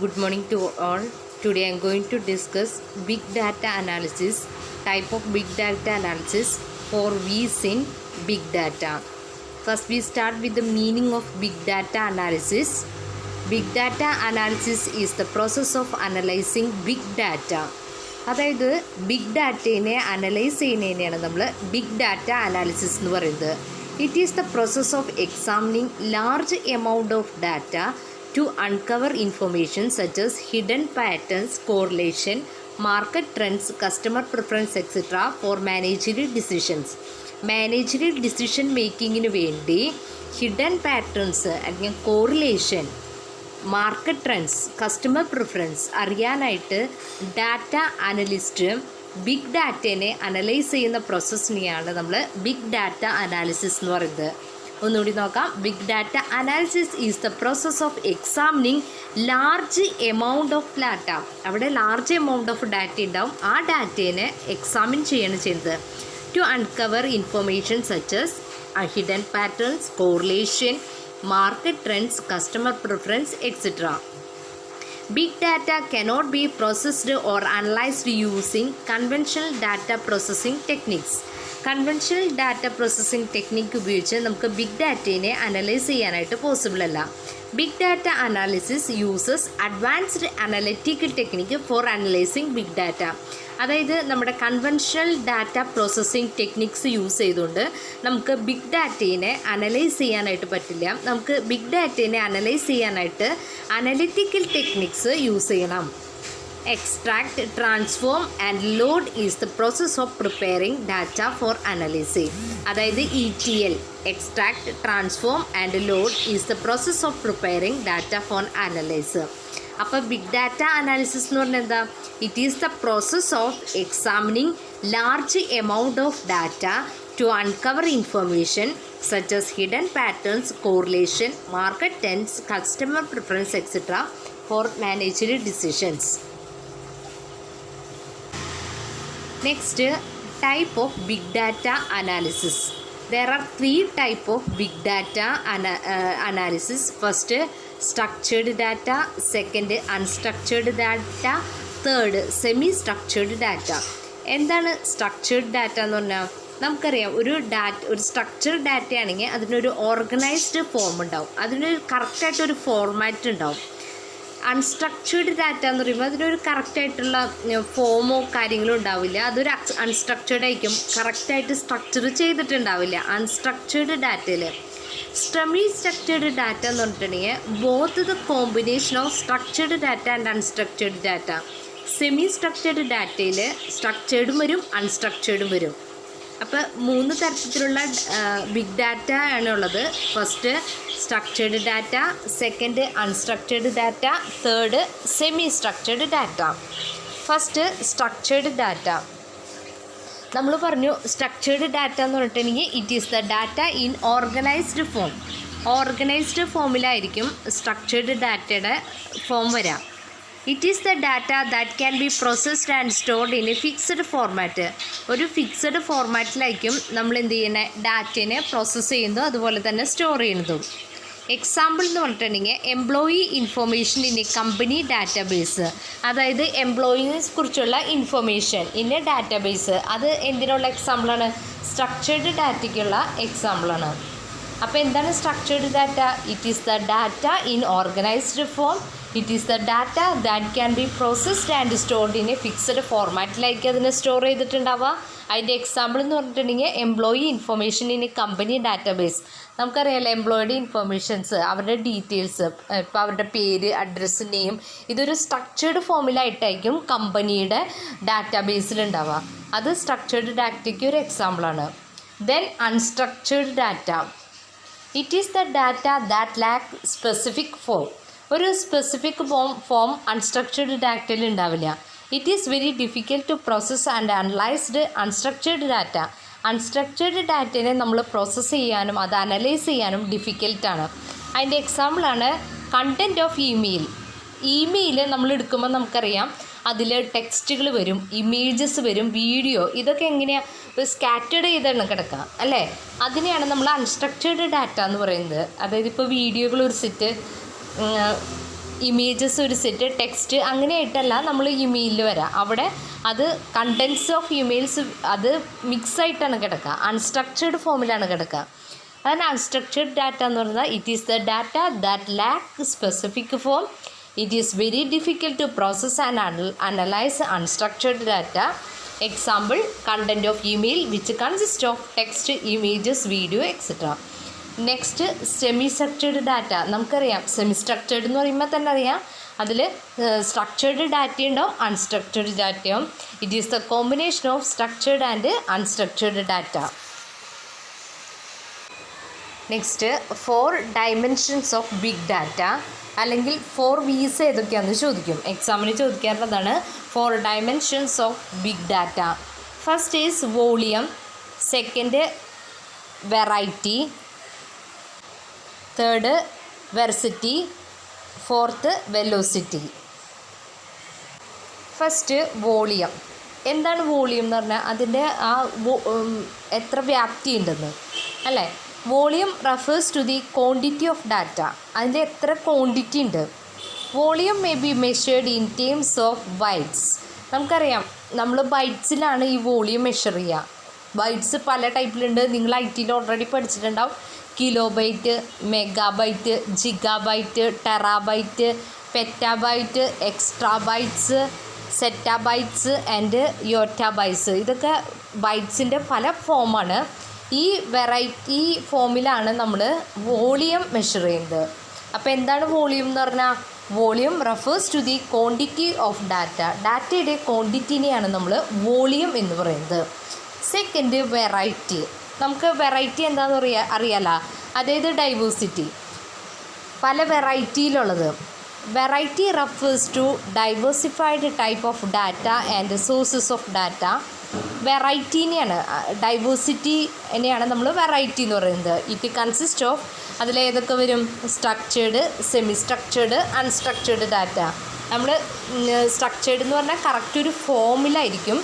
Good morning to all. Today I am going to discuss big data analysis, type of big data analysis, 4 V's in big data. First we start with the meaning of big data analysis. Big data analysis is the process of analyzing big data. അതായത് big ഡാറ്റയെ analyse ചെയ്യുന്നതിനെയാണ് നമ്മൾ big data analysis എന്ന് പറയുന്നത്. It is the process of examining large amount of data to uncover information such as hidden patterns, correlation, market trends, customer preference, etc. for managerial decisions. Managerial decision makingന് വേണ്ടി hidden patterns അല്ലെങ്കിൽ correlation, market trends, customer preference അറിയാനായിട്ട് data analyst big ഡാറ്റേനെ analyse ചെയ്യുന്ന പ്രോസസ്സിനെയാണ് നമ്മൾ big data analysis എന്ന് പറയുന്നത്. ഒന്നുകൂടി നോക്കാം. Big data analysis is the process of examining large amount of data. അവിടെ ലാർജ് എമൗണ്ട് ഓഫ് ഡാറ്റ ഉണ്ടാവും. ആ ഡാറ്റേനെ എക്സാമിൻ ചെയ്യാണ് ചെയ്യുന്നത്. To uncover information such as hidden patterns, correlation, market trends, customer preference, etcetera. Big data cannot be processed or analyzed using conventional data processing techniques. Conventional data processing technique ഉപയോഗിച്ച് നമുക്ക് big ഡാറ്റയെ analyse ചെയ്യാനായിട്ട് possible അല്ല. Big data analysis uses advanced analytical technique for analysing big data. അതായത് നമ്മുടെ conventional data processing techniques use ചെയ്തുകൊണ്ട് നമുക്ക് big ഡാറ്റയെ അനലൈസ് ചെയ്യാനായിട്ട് പറ്റില്ല. നമുക്ക് ബിഗ് ഡാറ്റയെ അനലൈസ് ചെയ്യാനായിട്ട് അനലിറ്റിക്കൽ ടെക്നിക്സ് യൂസ് ചെയ്യണം. Extract, transform and load is the process of preparing data for analysis. അതായത് ETL, extract, transform and load is the process of preparing data for analysis. അപ്പോൾ big data analysis എന്ന് പറഞ്ഞാൽ എന്താ? It is the process of examining large amount of data to uncover information such as hidden patterns, correlation, market trends, customer preference, etc. for managerial decisions. Next, type of big data analysis. There are 3 types of big data analysis. First, structured data. Second, unstructured data. Third, semi-structured data. എന്താണ് structured data എന്ന് പറഞ്ഞാൽ? നമുക്കറിയാം, ഒരു structured data ആണെങ്കിൽ അതിനൊരു organised form ഉണ്ടാവും, അതിനൊരു കറക്റ്റായിട്ടൊരു format ഉണ്ടാവും. അൺസ്ട്രക്ചേർഡ് ഡാറ്റ എന്ന് പറയുമ്പോൾ അതിനൊരു കറക്റ്റായിട്ടുള്ള ഫോമോ കാര്യങ്ങളോ ഉണ്ടാവില്ല. അതൊരു അൺസ്ട്രക്ചേർഡ് ആയിരിക്കും, കറക്റ്റായിട്ട് സ്ട്രക്ചർ ചെയ്തിട്ടുണ്ടാവില്ല അൺസ്ട്രക്ചേർഡ് ഡാറ്റയിൽ. സെമി സ്ട്രക്ചേർഡ് ഡാറ്റ എന്ന് പറഞ്ഞിട്ടുണ്ടെങ്കിൽ both the combination of structured data and unstructured data. Semi structured ഡാറ്റയിൽ സ്ട്രക്ചേർഡും വരും, അൺസ്ട്രക്ചേർഡും വരും. അപ്പോൾ 3 തരത്തിലുള്ള ബിഗ് ഡാറ്റ ആണുള്ളത്. First structured data, second unstructured data, third semi structured data. First structured data. നമ്മൾ പറഞ്ഞു സ്ട്രക്ചേർഡ് ഡാറ്റ എന്ന് പറഞ്ഞിട്ടുണ്ടെങ്കിൽ it is the data in organised form. Organised ഫോമിലായിരിക്കും സ്ട്രക്ചേർഡ് ഡാറ്റയുടെ ഫോം വരാം. It is the data that can be processed and stored in a fixed format. ഒരു fixed ഫോർമാറ്റിലായിരിക്കും നമ്മൾ എന്ത് ചെയ്യുന്നത്? ഡാറ്റയെ പ്രോസസ്സ് ചെയ്യുന്നതും അതുപോലെ തന്നെ സ്റ്റോർ ചെയ്യുന്നതും. എക്സാമ്പിൾ എന്ന് പറഞ്ഞിട്ടുണ്ടെങ്കിൽ employee information in a company database. അതായത് എംപ്ലോയിനെ കുറിച്ചുള്ള ഇൻഫോർമേഷൻ ഇൻ എ ഡാറ്റാബേസ്. അത് എന്തിനുള്ള എക്സാമ്പിളാണ്? സ്ട്രക്ചേർഡ് ഡാറ്റയ്ക്കുള്ള എക്സാമ്പിളാണ്. അപ്പോൾ എന്താണ് structured data? It is the data in organised form. It is the data that can be processed and stored in a fixed ഫോർമാറ്റിലായിരിക്കും അതിനെ സ്റ്റോർ ചെയ്തിട്ടുണ്ടാവുക. അതിൻ്റെ എക്സാമ്പിൾ എന്ന് പറഞ്ഞിട്ടുണ്ടെങ്കിൽ employee information in a company database. നമുക്കറിയാമല്ലോ എംപ്ലോയിയുടെ ഇൻഫർമേഷൻസ്, അവരുടെ details, ഇപ്പോൾ അവരുടെ പേര്, അഡ്രസ്സ്, നെയിം, ഇതൊരു സ്ട്രക്ചേർഡ് ഫോമിലായിട്ടായിരിക്കും കമ്പനിയുടെ ഡാറ്റാബേസിലുണ്ടാവുക. അത് സ്ട്രക്ചേർഡ് ഡാറ്റയ്ക്ക് ഒരു എക്സാമ്പിളാണ്. Then unstructured data. It is the data that lack specific form. ഒരു സ്പെസിഫിക് ഫോം അൺസ്ട്രക്ചേർഡ് ഡാറ്റയിൽ ഉണ്ടാവില്ല. It is very difficult to process and analysed unstructured data. Unstructured ഡാറ്റയെ നമ്മൾ പ്രോസസ്സ് ചെയ്യാനും അത് അനലൈസ് ചെയ്യാനും ഡിഫിക്കൽട്ടാണ്. അതിൻ്റെ എക്സാമ്പിളാണ് കണ്ടൻറ്റ് ഓഫ് ഇമെയിൽ. ഇമെയിൽ നമ്മൾ എടുക്കുമ്പോൾ നമുക്കറിയാം അതിൽ ടെക്സ്റ്റുകൾ വരും, ഇമേജസ് വരും, വീഡിയോ, ഇതൊക്കെ എങ്ങനെയാണ് സ്കാറ്റേഡ് ചെയ്താണ് കിടക്കുക അല്ലേ? അതിനെയാണ് നമ്മൾ അൺസ്ട്രക്ചേർഡ് ഡാറ്റ എന്ന് പറയുന്നത്. അതായത് ഇപ്പോൾ വീഡിയോകൾ ഒരു സെറ്റ് ഇമേജസ് ഒരു സെറ്റ്, ടെക്സ്റ്റ് അങ്ങനെയായിട്ടല്ല നമ്മൾ ഇമെയിലിൽ വരാം. അവിടെ അത് കണ്ടൻസ് ഓഫ് ഇമെയിൽസ് അത് മിക്സായിട്ടാണ് കിടക്കുക, അൺസ്ട്രക്ചേർഡ് ഫോമിലാണ് കിടക്കുക. അതാണ് അൺസ്ട്രക്ചേർഡ് ഡാറ്റ എന്ന് പറയുന്നത്. It is the data that lack specific form. It is very difficult to process and analyse unstructured data. Example content of email which consist of text, images, video etcetera. Next semi structured data. നമുക്കറിയാം semi structured എന്ന് പറയുമ്പോൾ തന്നെ അറിയാം അതിൽ structured data ഉണ്ടാവും, unstructured ഡാറ്റയും. It is the combination of structured and unstructured data. Next 4 dimensions of big data അല്ലെങ്കിൽ 4 V's ഏതൊക്കെയാണെന്ന് ചോദിക്കും. എക്സാമിന് ചോദിക്കാറുള്ളതാണ് 4 dimensions of big data. First is volume, second variety, third veracity, fourth velocity. First volume. എന്താണ് volume എന്ന് പറഞ്ഞാൽ അതിൻ്റെ ആ എത്ര വ്യാപ്തി ഉണ്ടെന്ന് അല്ലേ. Volume refers to the quantity of data, അതിൻ്റെ എത്ര ക്വാണ്ടിറ്റി ഉണ്ട്. Volume may be measured in terms of bytes. നമുക്കറിയാം നമ്മൾ ബൈറ്റ്സിലാണ് ഈ വോളിയം മെഷർ ചെയ്യുക. ബൈറ്റ്സ് പല ടൈപ്പിലുണ്ട്, നിങ്ങൾ IT ഓൾറെഡി പഠിച്ചിട്ടുണ്ടാവും. Kilobyte, megabyte, gigabyte, terabyte, petabyte, exabytes, zettabytes and yottabytes. ഇതൊക്കെ ബൈറ്റ്സിൻ്റെ പല ഫോമാണ്. ഈ വെറൈറ്റി ഫോമിലാണ് നമ്മൾ വോളിയം മെഷർ ചെയ്യുന്നത്. അപ്പോൾ എന്താണ് വോളിയം എന്ന് പറഞ്ഞാൽ volume refers to the quantity of data. ഡാറ്റയുടെ ക്വാണ്ടിറ്റിനെയാണ് നമ്മൾ വോളിയം എന്ന് പറയുന്നത്. Second variety. നമുക്ക് വെറൈറ്റി എന്താണെന്ന് അറിയാലോ, അതായത് ഡൈവേഴ്സിറ്റി, പല വെറൈറ്റിയിലുള്ളത്. Variety refers to diversified type of data and sources of data. വെറൈറ്റീനെയാണ്, ഡൈവേഴ്സിറ്റിനെയാണ് നമ്മൾ വെറൈറ്റി എന്ന് പറയുന്നത്. ഇറ്റ് കൺസിസ്റ്റ് ഓഫ് അതിലേതൊക്കെ വരും, structured, semi structured, unstructured data. നമ്മൾ സ്ട്രക്ചേർഡ് എന്ന് പറഞ്ഞാൽ കറക്റ്റ് ഒരു ഫോമിലായിരിക്കും.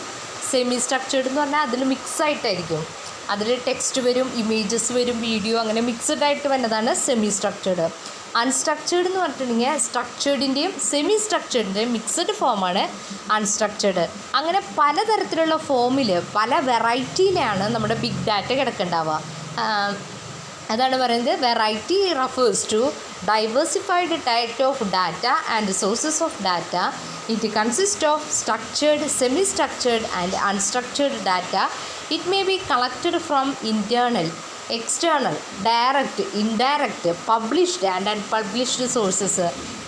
സെമി സ്ട്രക്ചേർഡ് എന്ന് പറഞ്ഞാൽ അതിൽ മിക്സായിട്ടായിരിക്കും. അതിൽ ടെക്സ്റ്റ് വരും, ഇമേജസ് വരും, വീഡിയോ, അങ്ങനെ മിക്സഡ് ആയിട്ട് വരുന്നതാണ് സെമി സ്ട്രക്ചേർഡ്. അൺസ്ട്രക്ചേർഡ് എന്ന് പറഞ്ഞിട്ടുണ്ടെങ്കിൽ സ്ട്രക്ചേർഡിൻ്റെയും സെമി സ്ട്രക്ചേർഡിൻ്റെയും മിക്സഡ് ഫോമാണ് അൺസ്ട്രക്ചേർഡ്. അങ്ങനെ പലതരത്തിലുള്ള ഫോമിൽ പല വെറൈറ്റിയിലാണ് നമ്മുടെ ബിഗ് ഡാറ്റ കിടക്കുന്നുണ്ടാവുക. അതാണ് പറയുന്നത് variety refers to diversified type of data and sources of data. It consist of structured, semi structured and unstructured data. It may be collected from internal, external, direct, indirect, published and unpublished sources.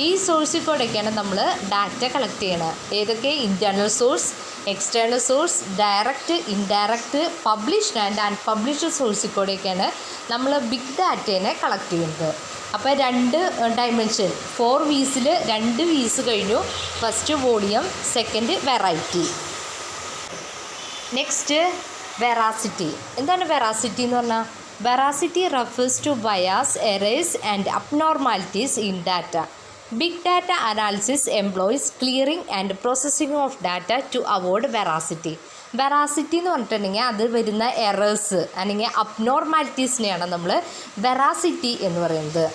ഈ സോഴ്സിൽ കൂടെയൊക്കെയാണ് നമ്മൾ data collect ചെയ്യണത്. ഏതൊക്കെ? Internal source, external source, direct, indirect, published and unpublished സോഴ്സിൽ കൂടെയൊക്കെയാണ് നമ്മൾ big ഡാറ്റേനെ collect ചെയ്യുന്നത്. അപ്പോൾ 2 dimension 4 V'സിൽ 2 V's കഴിഞ്ഞു. First volume, second variety. Next veracity. എന്താണ് വെറാസിറ്റി എന്ന് പറഞ്ഞാൽ? Veracity refers to bias, errors and abnormalities in data. Big data analysis employs clearing and processing of data to avoid veracity. Veracity എന്ന് പറഞ്ഞിട്ടുണ്ടെങ്കിൽ അത് വരുന്ന errors അല്ലെങ്കിൽ അബ്നോർമാലിറ്റീസിനെയാണ് നമ്മൾ വെറാസിറ്റി എന്ന് പറയുന്നത്.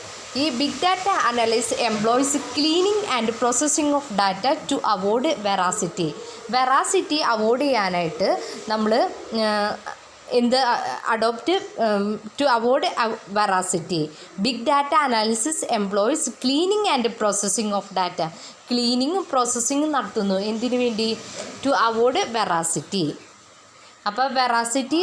ഈ big data analyse employs cleaning and processing of data to avoid veracity. Veracity avoid ചെയ്യാനായിട്ട് നമ്മൾ adopt to avoid veracity. Big data analysis employs cleaning and processing of data. ക്ലീനിങ്ങും പ്രോസസ്സിങ്ങും നടത്തുന്നു എന്തിനു വേണ്ടി? To avoid veracity. അപ്പോൾ veracity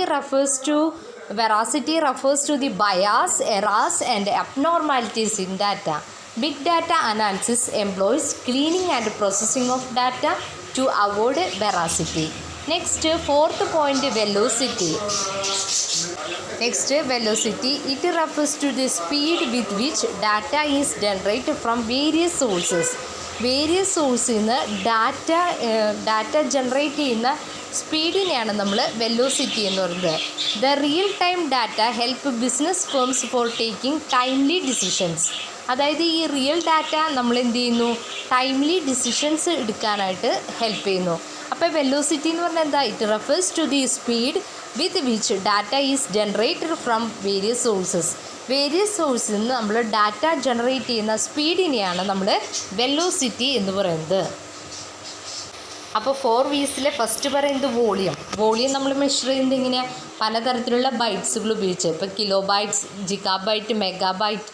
refers to the bias, errors and abnormalities in data. Big data analysis employs cleaning and processing of data to avoid veracity. Next, 4th point, velocity. Velocity. It refers to the speed with which data is generated from various sources. Various സോഴ്സിൽ നിന്ന് data generate ചെയ്യുന്ന സ്പീഡിനെയാണ് നമ്മൾ velocity എന്ന് പറയുന്നത്. The real time data help business firms four taking timely decisions. അതായത് ഈ real data നമ്മൾ എന്ത് ചെയ്യുന്നു? ടൈംലി ഡിസിഷൻസ് എടുക്കാനായിട്ട് ഹെൽപ്പ് ചെയ്യുന്നു. അപ്പോൾ വെലോസിറ്റി എന്ന് പറഞ്ഞാൽ എന്താ? It refers to the speed with which data is generated from various sources. Various സോഴ്സിൽ നിന്ന് നമ്മൾ ഡാറ്റ ജനറേറ്റ് ചെയ്യുന്ന സ്പീഡിനെയാണ് നമ്മൾ വെലോസിറ്റി എന്ന് പറയുന്നത്. അപ്പോൾ 4V'സിലെ ഫസ്റ്റ് പറയുന്നത് വോളിയം നമ്മൾ മെഷർ ചെയ്യുന്നത് ഇങ്ങനെയാണ് പലതരത്തിലുള്ള ബൈറ്റ്സുകൾ ഉപയോഗിച്ച്. ഇപ്പോൾ kilo bytes, gigabyte, megabyte,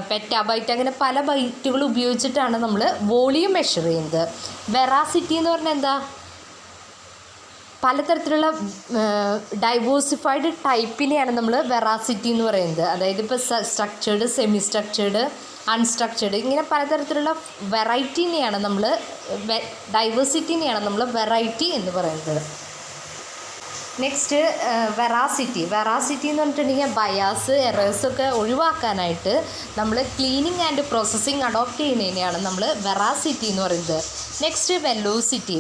petabyte, അങ്ങനെ പല ബൈറ്റുകൾ ഉപയോഗിച്ചിട്ടാണ് നമ്മൾ വോളിയം മെഷർ ചെയ്യുന്നത്. വെറാസിറ്റി എന്ന് പറഞ്ഞാൽ എന്താ, പലതരത്തിലുള്ള ഡൈവേഴ്സിഫൈഡ് ടൈപ്പിനെയാണ് നമ്മൾ വെറാസിറ്റി എന്ന് പറയുന്നത്. അതായത് ഇപ്പോൾ സ്ട്രക്ചേർഡ്, സെമി സ്ട്രക്ചേർഡ്, അൺസ്ട്രക്ചേർഡ്, ഇങ്ങനെ പലതരത്തിലുള്ള വെറൈറ്റീനെയാണ് നമ്മൾ ഡൈവേഴ്സിറ്റിനെയാണ് നമ്മൾ വെറൈറ്റി എന്ന് പറയുന്നത്. നെക്സ്റ്റ് വെറാസിറ്റി എന്ന് പറഞ്ഞിട്ടുണ്ടെങ്കിൽ ബയാസ്, എറേഴ്സൊക്കെ ഒഴിവാക്കാനായിട്ട് നമ്മൾ ക്ലീനിങ് ആൻഡ് പ്രോസസ്സിങ് അഡോപ്റ്റ് ചെയ്യുന്നതിനെയാണ് നമ്മൾ വെറാസിറ്റി എന്ന് പറയുന്നത്. നെക്സ്റ്റ് വെലോസിറ്റി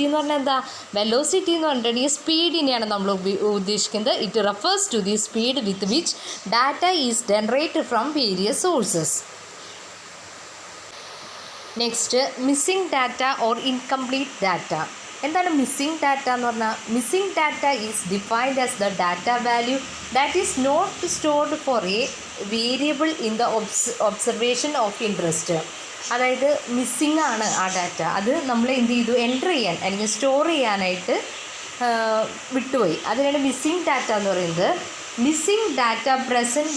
എന്ന് പറഞ്ഞാൽ എന്താ, വെലോസിറ്റി എന്ന് പറഞ്ഞിട്ടുണ്ടെങ്കിൽ സ്പീഡിനെയാണ് നമ്മൾ ഉദ്ദേശിക്കുന്നത്. It refers to the speed with which data is generated from various sources. Next missing data or incomplete data. എന്താണ് മിസ്സിംഗ് ഡാറ്റ എന്ന് പറഞ്ഞാൽ, missing data is defined as the data value that is not stored for a variable in the observation of interest. അതായത് missing ആണ് ആ data, അത് നമ്മൾ എന്ത് ചെയ്തു, എൻ്റർ ചെയ്യാൻ അല്ലെങ്കിൽ സ്റ്റോർ ചെയ്യാനായിട്ട് വിട്ടുപോയി. അതിനാണ് മിസ്സിംഗ് ഡാറ്റ എന്ന് പറയുന്നത്. Missing data present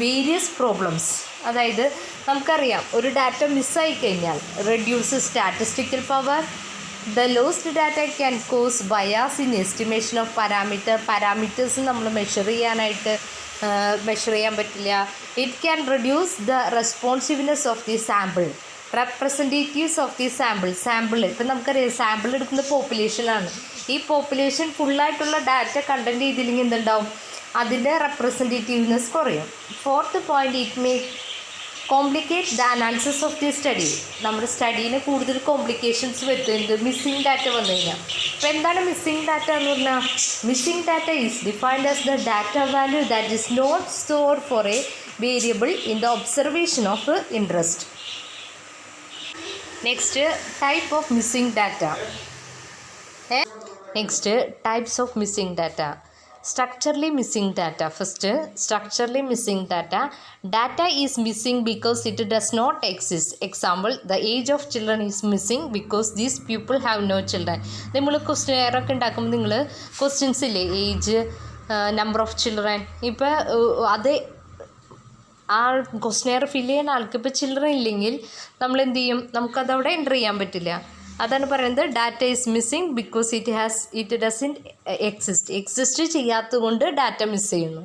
various problems. അതായത് നമുക്കറിയാം ഒരു ഡാറ്റ മിസ്സായി കഴിഞ്ഞാൽ reduce statistical power. The lost data can cos bias in estimation of parameters നമ്മൾ മെഷർ ചെയ്യാൻ പറ്റില്ല. It can reduce the responsiveness of the sample. Representatives of the sample ഇപ്പം നമുക്കറിയാം സാമ്പിൾ എടുക്കുന്ന പോപ്പുലേഷനാണ്. ഈ പോപ്പുലേഷൻ ഫുള്ളായിട്ടുള്ള ഡാറ്റ കണ്ടൻറ്റ് ചെയ്തില്ലെങ്കിൽ എന്തുണ്ടാവും, അതിൻ്റെ റെപ്രസെൻറ്റേറ്റീവ്നെസ് കുറയും. Fourth point, it may complicate the analysis of the study. നമ്മുടെ സ്റ്റഡീനെ കൂടുതൽ കോംപ്ലിക്കേഷൻസ് വരുത്തുന്നത് മിസ്സിംഗ് ഡാറ്റ വന്നു കഴിഞ്ഞാൽ. അപ്പോൾ എന്താണ് മിസ്സിംഗ് ഡാറ്റ എന്ന് പറഞ്ഞാൽ, missing data is defined as the data value that is not stored for a variable in the observation of interest. Next type of missing data. Next types of missing data. Structurally missing data. First, structurally missing data. Data is missing because it does not exist. Example, the age of children is missing because these people have no children. നമ്മൾ question ഒക്കെ ഉണ്ടാക്കുമ്പോൾ നിങ്ങൾ questions ഇല്ലേ, age, number of children. ഇപ്പോൾ അത് ആ question fill ചെയ്യുന്ന ആൾക്ക് ഇപ്പോൾ ചിൽഡ്രൻ ഇല്ലെങ്കിൽ നമ്മൾ എന്ത് ചെയ്യും, നമുക്കതവിടെ എൻ്റർ ചെയ്യാൻ പറ്റില്ല. അതാണ് പറയുന്നത് data is missing because it doesn't exist ചെയ്യാത്തത് കൊണ്ട് ഡാറ്റ മിസ് ചെയ്യുന്നു.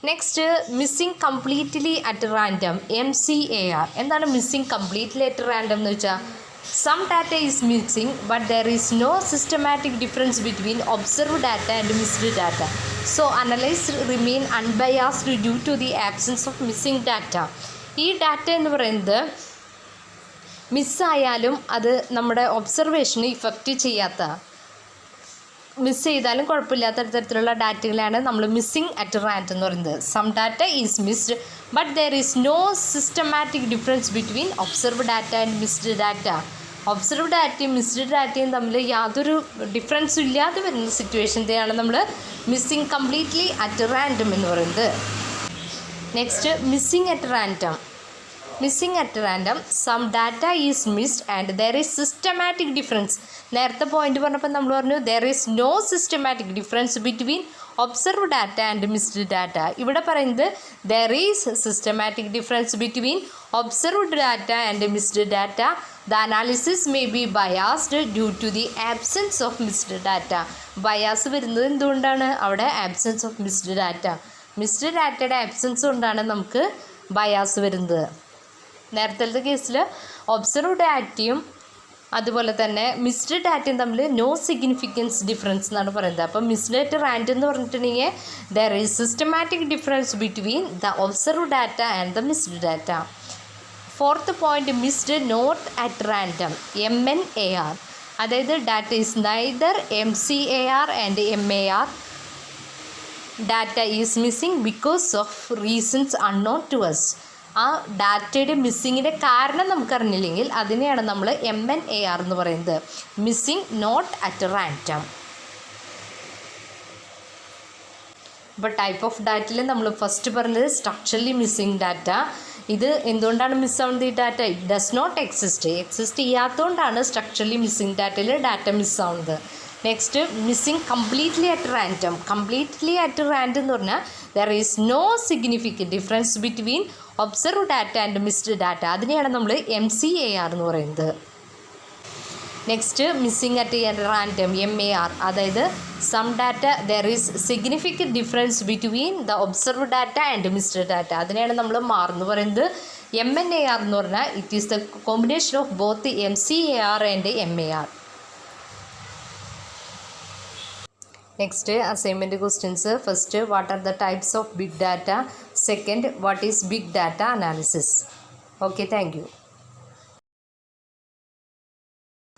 Next missing completely at random, MCAR. എന്താണ് മിസ്സിങ് കംപ്ലീറ്റ്ലി അറ്റ് റാൻഡം എന്ന് വെച്ചാൽ, some data is missing but there is no systematic difference between observed data and missed data. So analyse remain unbiased due to the absence of missing data. ഈ data എന്ന് പറയുന്നത് മിസ്സായാലും അത് നമ്മുടെ ഒബ്സർവേഷന് effect ചെയ്യാത്ത, miss ചെയ്താലും കുഴപ്പമില്ലാത്ത തരത്തിലുള്ള ഡാറ്റകളാണ് നമ്മൾ മിസ്സിങ് അറ്റ് റാൻഡം എന്ന് പറയുന്നത്. Some data is missed but there is no systematic difference between observed data and missed data. Observed ഡാറ്റയും മിസ്ഡ് ഡാറ്റയും തമ്മിൽ യാതൊരു ഡിഫറൻസും ഇല്ലാതെ വരുന്ന സിറ്റുവേഷൻ്റെയാണ് നമ്മൾ മിസ്സിങ് കംപ്ലീറ്റ്ലി അറ്റ് റാൻഡം എന്ന് പറയുന്നത്. Next missing at random. Missing at random, some data is missed and there is systematic difference. നേരത്തെ പോയിന്റ് പറഞ്ഞപ്പോൾ നമ്മൾ പറഞ്ഞു there is no systematic difference between observe data and missed data. ഇവിടെ പറയുന്നത് there is systematic difference between observed data and missed data. The analysis may be biased due to the absence of missed data. Bias വരുന്നത് എന്തുകൊണ്ടാണ്, അവിടെ absence of missed data, missed ഡാറ്റയുടെ absence കൊണ്ടാണ് നമുക്ക് bias വരുന്നത്. നേരത്തെ കേസിൽ ഒബ്സർവ് ഡാറ്റയും അതുപോലെ തന്നെ മിസ്ഡ് ഡാറ്റയും തമ്മിൽ നോ സിഗ്നിഫിക്കൻസ് ഡിഫറൻസ് എന്നാണ് പറയുന്നത്. അപ്പോൾ മിസ്ഡ് അറ്റ് റാൻഡം എന്ന് പറഞ്ഞിട്ടുണ്ടെങ്കിൽ there is systematic difference between the observe data and the missed data. Fourth point, missed not at random, MNAR. അതായത് data is neither MCAR and MAR. Data is missing because of reasons unknown to us. ആ ഡാറ്റയുടെ മിസ്സിങ്ങിൻ്റെ കാരണം നമുക്കറിഞ്ഞില്ലെങ്കിൽ അതിനെയാണ് നമ്മൾ MNAR എന്ന് പറയുന്നത്, missing not at random. ഇപ്പോൾ type of ഡാറ്റയിൽ നമ്മൾ ഫസ്റ്റ് പറഞ്ഞത് സ്ട്രക്ചറലി മിസ്സിങ് ഡാറ്റ. ഇത് എന്തുകൊണ്ടാണ് മിസ്സാവുന്നത്? ഈ data it does not exist ചെയ്യാത്തതുകൊണ്ടാണ് സ്ട്രക്ചറലി മിസ്സിങ് ഡാറ്റയിൽ ഡാറ്റ മിസ്സാവുന്നത്. Next missing completely at random. Completely at random എന്ന് പറഞ്ഞാൽ there is no significant difference between observe data and missed data. അതിനെയാണ് നമ്മൾ MCAR എന്ന് പറയുന്നത്. Next missing at random MAR, അതായത് some data there is significant difference between the observe data and missed data. അതിനെയാണ് നമ്മൾ MAR എന്ന് പറയുന്നത്. MNAR എന്ന് പറഞ്ഞാൽ it is the combination of both MCAR and MAR. Next assignment questions. First, what are the types of big data? Second, what is big data analysis? Okay, thank you.